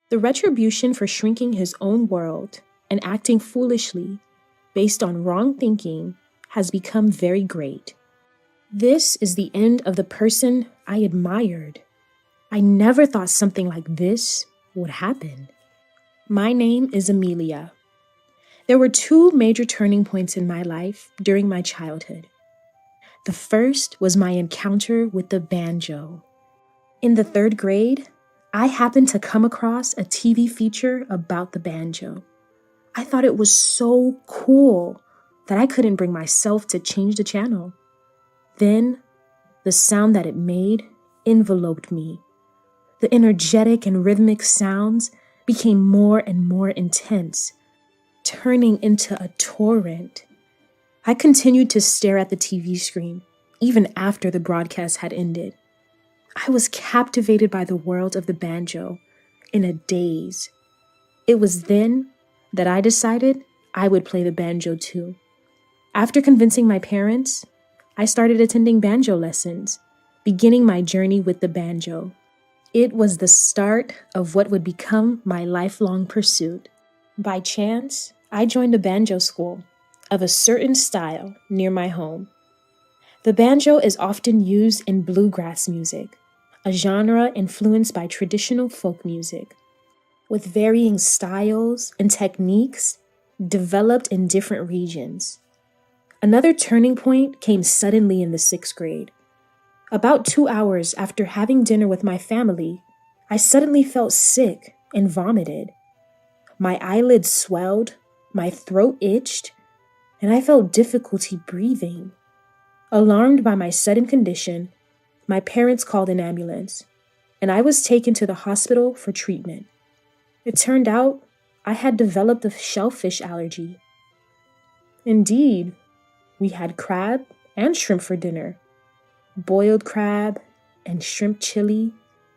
The retribution for shrinking his own world and acting foolishly based on wrong thinking has become very great. This is the end of the person I admired. I never thought something like this would happen. My name is Amelia. There were two major turning points in my life during my childhood. The first was my encounter with the banjo. In the 3rd grade, I happened to come across a TV feature about the banjo. I thought it was so cool that I couldn't bring myself to change the channel. Then, the sound that it made enveloped me. The energetic and rhythmic sounds became more and more intense, turning into a torrent. I continued to stare at the TV screen, even after the broadcast had ended. I was captivated by the world of the banjo in a daze. It was then that I decided I would play the banjo too. After convincing my parents, I started attending banjo lessons, beginning my journey with the banjo. It was the start of what would become my lifelong pursuit. By chance, I joined a banjo school of a certain style near my home. The banjo is often used in bluegrass music, a genre influenced by traditional folk music, with varying styles and techniques developed in different regions. Another turning point came suddenly in the 6th grade. About 2 hours after having dinner with my family, I suddenly felt sick and vomited. My eyelids swelled, my throat itched, and I felt difficulty breathing. Alarmed by my sudden condition, my parents called an ambulance, and I was taken to the hospital for treatment. It turned out I had developed a shellfish allergy. Indeed, we had crab and shrimp for dinner. Boiled crab and shrimp chili,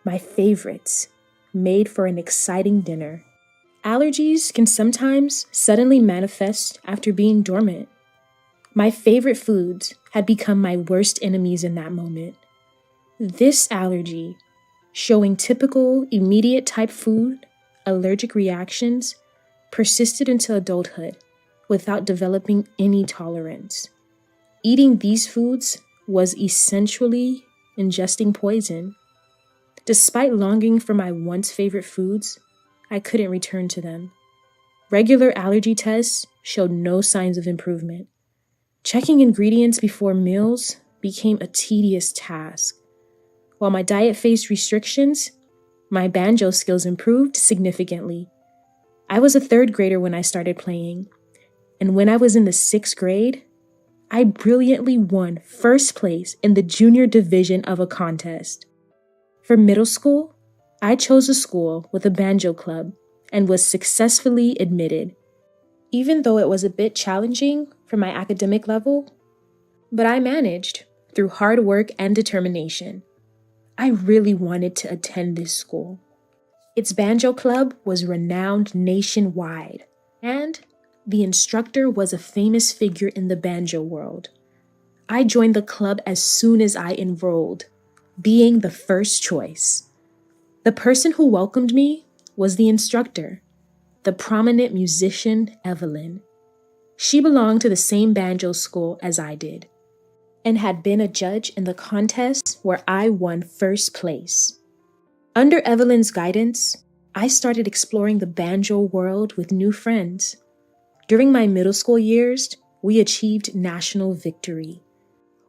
my favorites, made for an exciting dinner. Allergies can sometimes suddenly manifest after being dormant. My favorite foods had become my worst enemies in that moment. This allergy, showing typical immediate type food allergic reactions, persisted into adulthood without developing any tolerance. Eating these foods was essentially ingesting poison. Despite longing for my once favorite foods, I couldn't return to them. Regular allergy tests showed no signs of improvement. Checking ingredients before meals became a tedious task. While my diet faced restrictions, my banjo skills improved significantly. I was a 3rd grader when I started playing, and when I was in the 6th grade, I brilliantly won 1st place in the junior division of a contest. For middle school, I chose a school with a banjo club and was successfully admitted, even though it was a bit challenging for my academic level. But I managed through hard work and determination. I really wanted to attend this school. Its banjo club was renowned nationwide, and the instructor was a famous figure in the banjo world. I joined the club as soon as I enrolled, being the first choice. The person who welcomed me was the instructor, the prominent musician Evelyn. She belonged to the same banjo school as I did, and had been a judge in the contest where I won 1st place. Under Evelyn's guidance, I started exploring the banjo world with new friends. During my middle school years, we achieved national victory.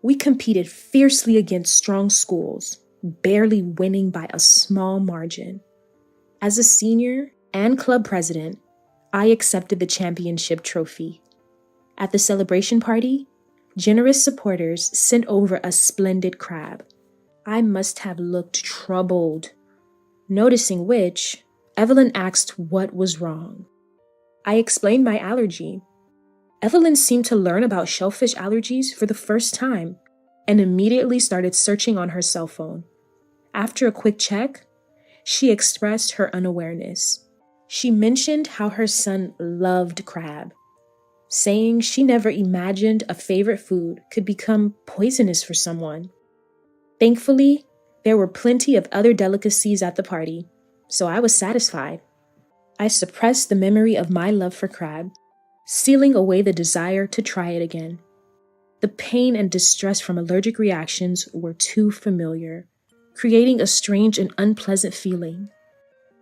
We competed fiercely against strong schools, barely winning by a small margin. As a senior and club president, I accepted the championship trophy. At the celebration party, generous supporters sent over a splendid crab. I must have looked troubled, noticing which, Evelyn asked what was wrong. I explained my allergy. Evelyn seemed to learn about shellfish allergies for the first time and immediately started searching on her cell phone. After a quick check, she expressed her unawareness. She mentioned how her son loved crab, saying she never imagined a favorite food could become poisonous for someone. Thankfully, there were plenty of other delicacies at the party, so I was satisfied. I suppressed the memory of my love for crab, sealing away the desire to try it again. The pain and distress from allergic reactions were too familiar, creating a strange and unpleasant feeling.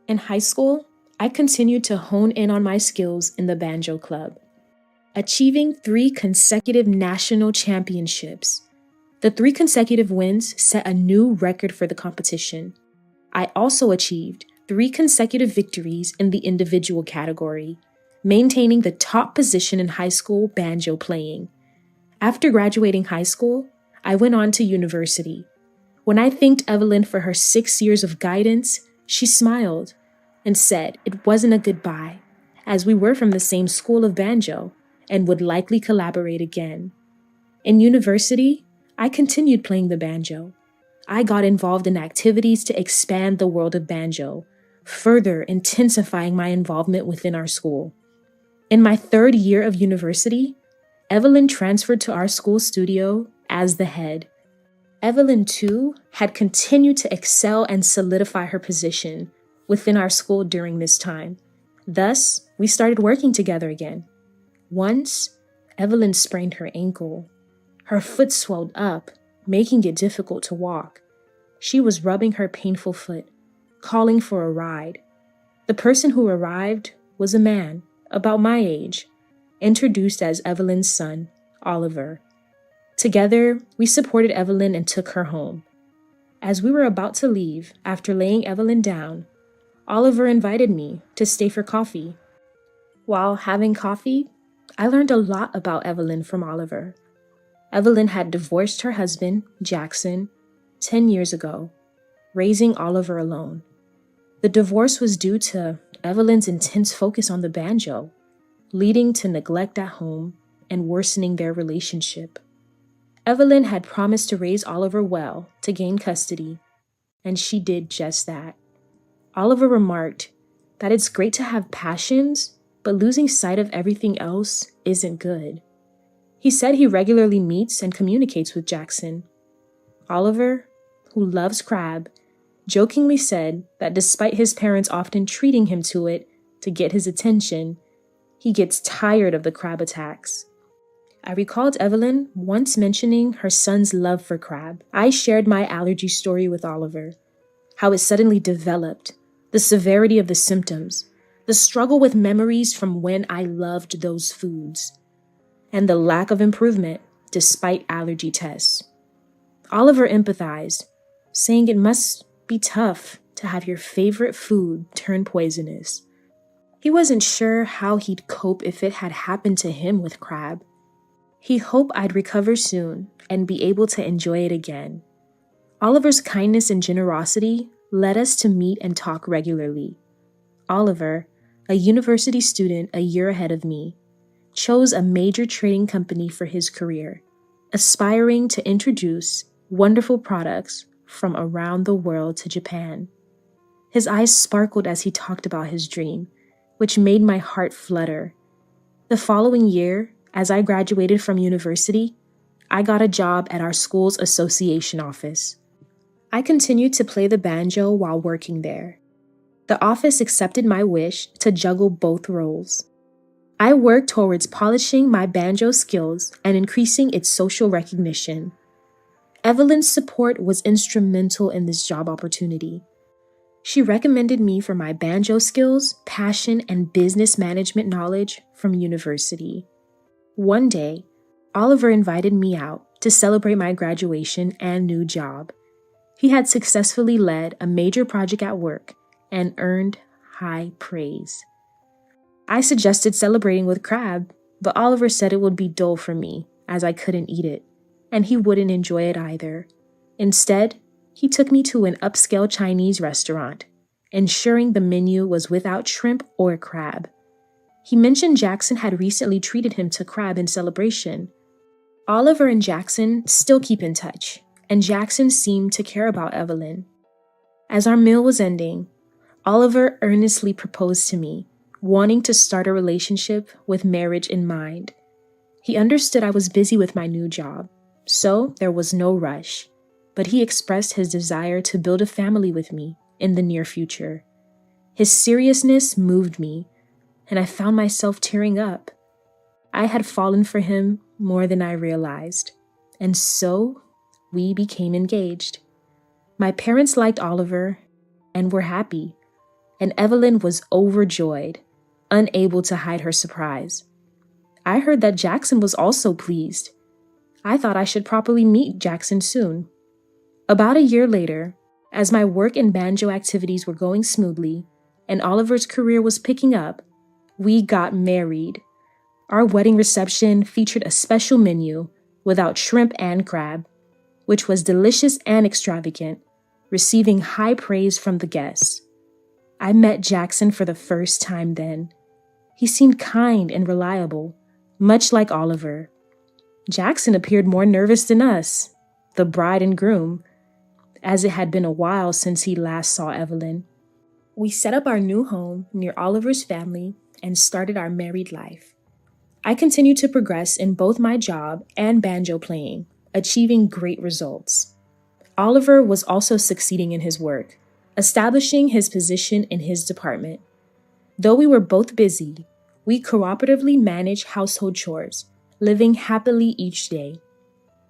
In high school, I continued to hone in on my skills in the banjo club, achieving 3 consecutive national championships. The 3 consecutive wins set a new record for the competition. I also achieved 3 consecutive victories in the individual category, maintaining the top position in high school banjo playing. After graduating high school, I went on to university. When I thanked Evelyn for her 6 years of guidance, she smiled and said it wasn't a goodbye, as we were from the same school of banjo and would likely collaborate again. In university, I continued playing the banjo. I got involved in activities to expand the world of banjo, further intensifying my involvement within our school. In my 3rd year of university, Evelyn transferred to our school studio as the head. Evelyn, too, had continued to excel and solidify her position within our school during this time. Thus, we started working together again. Once, Evelyn sprained her ankle. Her foot swelled up, making it difficult to walk. She was rubbing her painful foot, calling for a ride. The person who arrived was a man, about my age, introduced as Evelyn's son, Oliver. Together, we supported Evelyn and took her home. As we were about to leave, after laying Evelyn down, Oliver invited me to stay for coffee. While having coffee, I learned a lot about Evelyn from Oliver. Evelyn had divorced her husband, Jackson, 10 years ago, raising Oliver alone. The divorce was due to Evelyn's intense focus on the banjo, leading to neglect at home and worsening their relationship. Evelyn had promised to raise Oliver well to gain custody, and she did just that. Oliver remarked that it's great to have passions, but losing sight of everything else isn't good. He said he regularly meets and communicates with Jackson. Oliver, who loves crab, jokingly said that despite his parents often treating him to it to get his attention, he gets tired of the crab attacks. I recalled Evelyn once mentioning her son's love for crab. I shared my allergy story with Oliver, how it suddenly developed, the severity of the symptoms, the struggle with memories from when I loved those foods, and the lack of improvement despite allergy tests. Oliver empathized, saying it must be tough to have your favorite food turn poisonous. He wasn't sure how he'd cope if it had happened to him with crab. He hoped I'd recover soon and be able to enjoy it again. Oliver's kindness and generosity led us to meet and talk regularly. Oliver, a university student a year ahead of me, chose a major trading company for his career, aspiring to introduce wonderful products from around the world to Japan. His eyes sparkled as he talked about his dream, which made my heart flutter. The following year, as I graduated from university, I got a job at our school's association office. I continued to play the banjo while working there. The office accepted my wish to juggle both roles. I worked towards polishing my banjo skills and increasing its social recognition. Evelyn's support was instrumental in this job opportunity. She recommended me for my banjo skills, passion, and business management knowledge from university. One day, Oliver invited me out to celebrate my graduation and new job. He had successfully led a major project at work and earned high praise. I suggested celebrating with crab, but Oliver said it would be dull for me as I couldn't eat it, and he wouldn't enjoy it either. Instead, he took me to an upscale Chinese restaurant, ensuring the menu was without shrimp or crab. He mentioned Jackson had recently treated him to crab in celebration. Oliver and Jackson still keep in touch, and Jackson seemed to care about Evelyn. As our meal was ending, Oliver earnestly proposed to me, wanting to start a relationship with marriage in mind. He understood I was busy with my new job, so there was no rush, but he expressed his desire to build a family with me in the near future. His seriousness moved me, and I found myself tearing up. I had fallen for him more than I realized, and so we became engaged. My parents liked Oliver and were happy, and Evelyn was overjoyed, unable to hide her surprise. I heard that Jackson was also pleased. I thought I should probably meet Jackson soon. About a year later, as my work and banjo activities were going smoothly and Oliver's career was picking up, we got married. Our wedding reception featured a special menu without shrimp and crab, which was delicious and extravagant, receiving high praise from the guests. I met Jackson for the first time then. He seemed kind and reliable, much like Oliver. Jackson appeared more nervous than us, the bride and groom, as it had been a while since he last saw Evelyn. We set up our new home near Oliver's family and started our married life. I continued to progress in both my job and banjo playing, achieving great results. Oliver was also succeeding in his work, establishing his position in his department. Though we were both busy, we cooperatively managed household chores, living happily each day.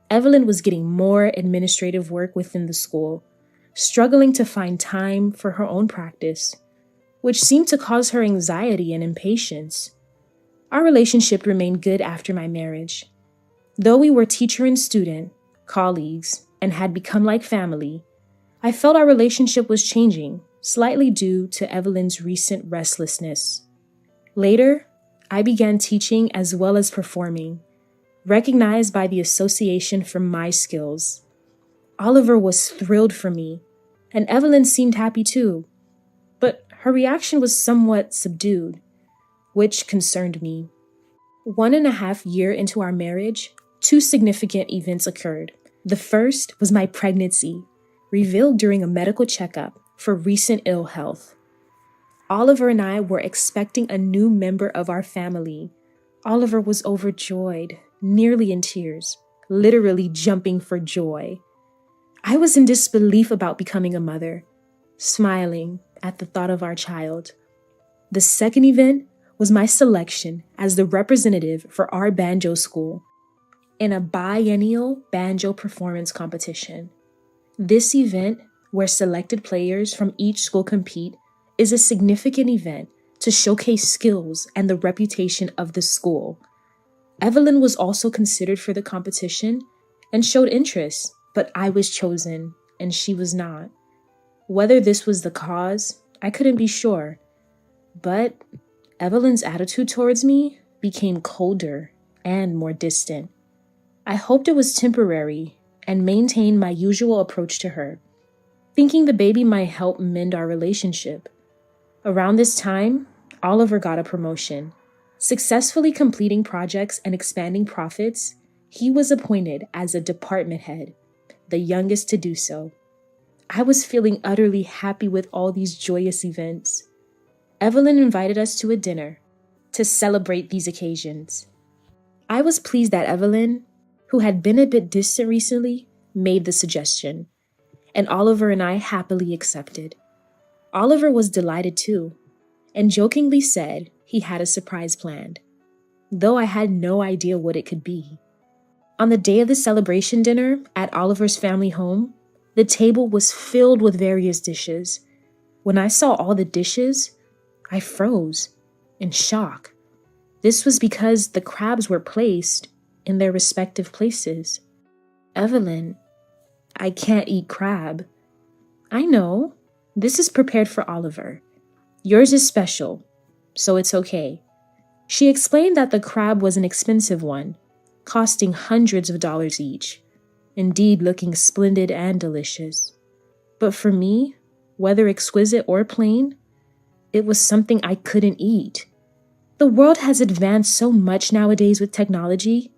Evelyn was getting more administrative work within the school, struggling to find time for her own practice, which seemed to cause her anxiety and impatience. Our relationship remained good after my marriage. Though we were teacher and student, colleagues, and had become like family, I felt our relationship was changing, slightly due to Evelyn's recent restlessness. Later, I began teaching as well as performing, recognized by the association for my skills. Oliver was thrilled for me, and Evelyn seemed happy too, but her reaction was somewhat subdued, which concerned me. 1.5 years into our marriage, 2 significant events occurred. The first was my pregnancy, revealed during a medical checkup for recent ill health. Oliver and I were expecting a new member of our family. Oliver was overjoyed, nearly in tears, literally jumping for joy. I was in disbelief about becoming a mother, smiling at the thought of our child. The second event was my selection as the representative for our banjo school in a biennial banjo performance competition. This event, where selected players from each school compete, is a significant event to showcase skills and the reputation of the school. Evelyn was also considered for the competition and showed interest, but I was chosen and she was not. Whether this was the cause, I couldn't be sure, but Evelyn's attitude towards me became colder and more distant. I hoped it was temporary and maintained my usual approach to her, thinking the baby might help mend our relationship. Around this time, Oliver got a promotion. Successfully completing projects and expanding profits, he was appointed as a department head, the youngest to do so. I was feeling utterly happy with all these joyous events. Evelyn invited us to a dinner to celebrate these occasions. I was pleased that Evelyn, who had been a bit distant recently, made the suggestion, and Oliver and I happily accepted. Oliver was delighted too, and jokingly said he had a surprise planned, though I had no idea what it could be. On the day of the celebration dinner at Oliver's family home, the table was filled with various dishes. When I saw all the dishes, I froze in shock. This was because the crabs were placed in their respective places. Evelyn, I can't eat crab. I know. This is prepared for Oliver. Yours is special, so it's okay. She explained that the crab was an expensive one, costing hundreds of dollars each, indeed looking splendid and delicious. But for me, whether exquisite or plain, it was something I couldn't eat. The world has advanced so much nowadays with technology.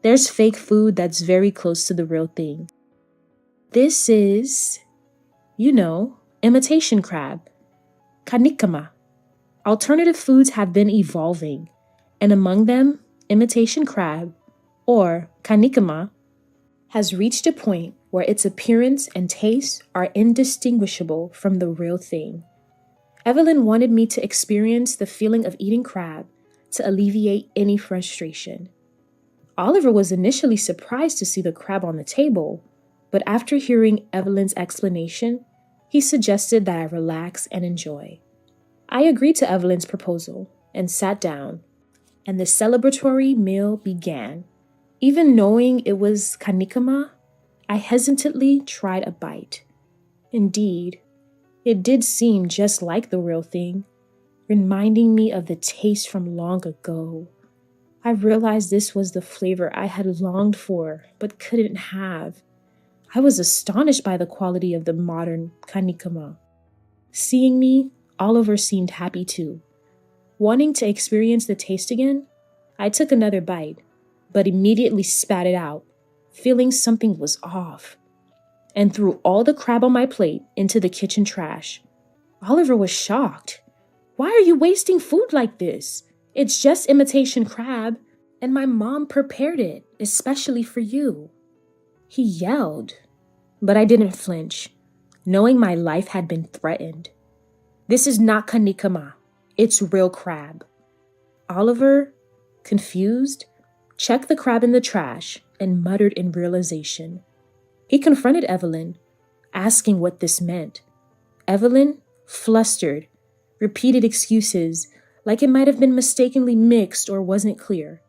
There's fake food that's very close to the real thing. This is, imitation crab, kanikama. Alternative foods have been evolving, and among them, imitation crab, or kanikama, has reached a point where its appearance and taste are indistinguishable from the real thing. Evelyn wanted me to experience the feeling of eating crab to alleviate any frustration. Oliver was initially surprised to see the crab on the table, but after hearing Evelyn's explanation, he suggested that I relax and enjoy. I agreed to Evelyn's proposal and sat down, and the celebratory meal began. Even knowing it was kanikama, I hesitantly tried a bite. Indeed, it did seem just like the real thing, reminding me of the taste from long ago. I realized this was the flavor I had longed for but couldn't have. I was astonished by the quality of the modern kanikama. Seeing me, Oliver seemed happy too. Wanting to experience the taste again, I took another bite, but immediately spat it out, feeling something was off, and threw all the crab on my plate into the kitchen trash. Oliver was shocked. "Why are you wasting food like this? It's just imitation crab, and my mom prepared it, especially for you." He yelled, but I didn't flinch, knowing my life had been threatened. "This is not kanikama. It's real crab." Oliver, confused, checked the crab in the trash and muttered in realization. He confronted Evelyn, asking what this meant. Evelyn, flustered, repeated excuses like it might have been mistakenly mixed or wasn't clear.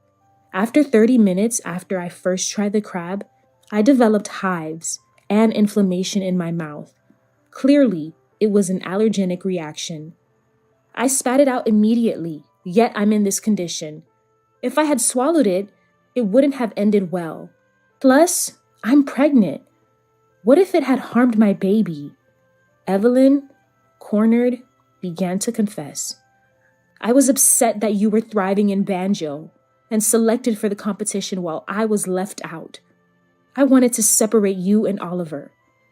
After 30 minutes after I first tried the crab, I developed hives and inflammation in my mouth. Clearly, it was an allergenic reaction. I spat it out immediately, yet I'm in this condition. If I had swallowed it, it wouldn't have ended well. Plus, I'm pregnant. What if it had harmed my baby? Evelyn, cornered, began to confess. "I was upset that you were thriving in banjo and selected for the competition while I was left out. I wanted to separate you and Oliver,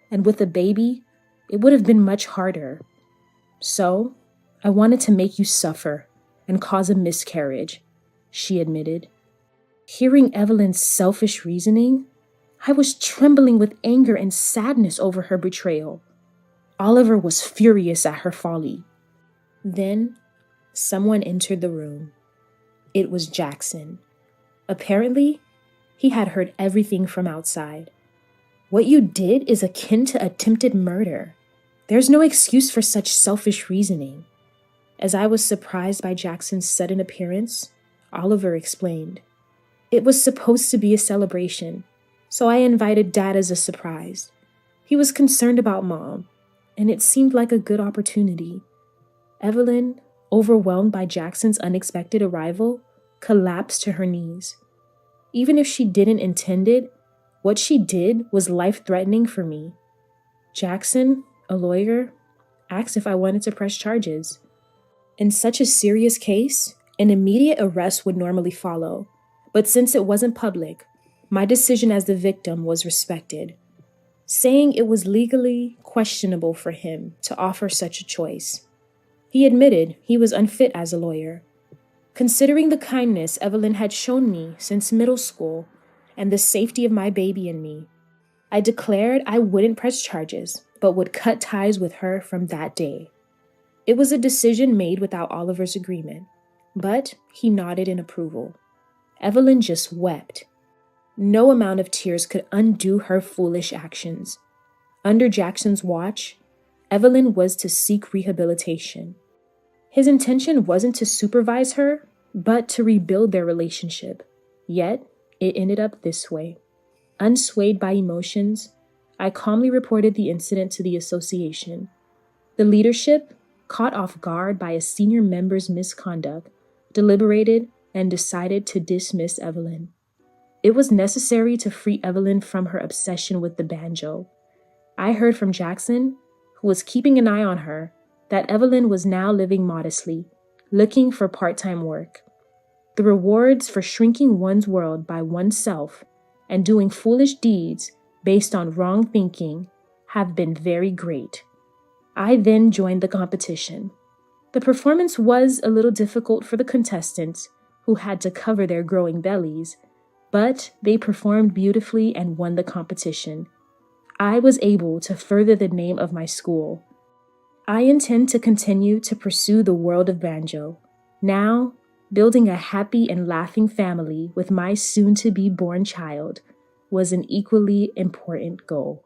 and with a baby, it would have been much harder. So, I wanted to make you suffer and cause a miscarriage," she admitted. Hearing Evelyn's selfish reasoning, I was trembling with anger and sadness over her betrayal. Oliver was furious at her folly. Then, someone entered the room. It was Jackson. Apparently, he had heard everything from outside. "What you did is akin to attempted murder. There's no excuse for such selfish reasoning." As I was surprised by Jackson's sudden appearance, Oliver explained. "It was supposed to be a celebration, so I invited Dad as a surprise. He was concerned about Mom, and it seemed like a good opportunity." Evelyn, overwhelmed by Jackson's unexpected arrival, collapsed to her knees. Even if she didn't intend it, what she did was life-threatening for me. Jackson, a lawyer, asked if I wanted to press charges. In such a serious case, an immediate arrest would normally follow, but since it wasn't public, my decision as the victim was respected, saying it was legally questionable for him to offer such a choice. He admitted he was unfit as a lawyer. Considering the kindness Evelyn had shown me since middle school and the safety of my baby and me, I declared I wouldn't press charges, but would cut ties with her from that day. It was a decision made without Oliver's agreement, but he nodded in approval. Evelyn just wept. No amount of tears could undo her foolish actions. Under Jackson's watch, Evelyn was to seek rehabilitation. His intention wasn't to supervise her, but to rebuild their relationship. Yet, it ended up this way. Unswayed by emotions, I calmly reported the incident to the association. The leadership, caught off guard by a senior member's misconduct, deliberated and decided to dismiss Evelyn. It was necessary to free Evelyn from her obsession with the banjo. I heard from Jackson, who was keeping an eye on her, that Evelyn was now living modestly, looking for part-time work. The rewards for shrinking one's world by oneself and doing foolish deeds based on wrong thinking have been very great. I then joined the competition. The performance was a little difficult for the contestants, who had to cover their growing bellies, but they performed beautifully and won the competition. I was able to further the name of my school. I intend to continue to pursue the world of banjo. Now, building a happy and laughing family with my soon-to-be born child was an equally important goal.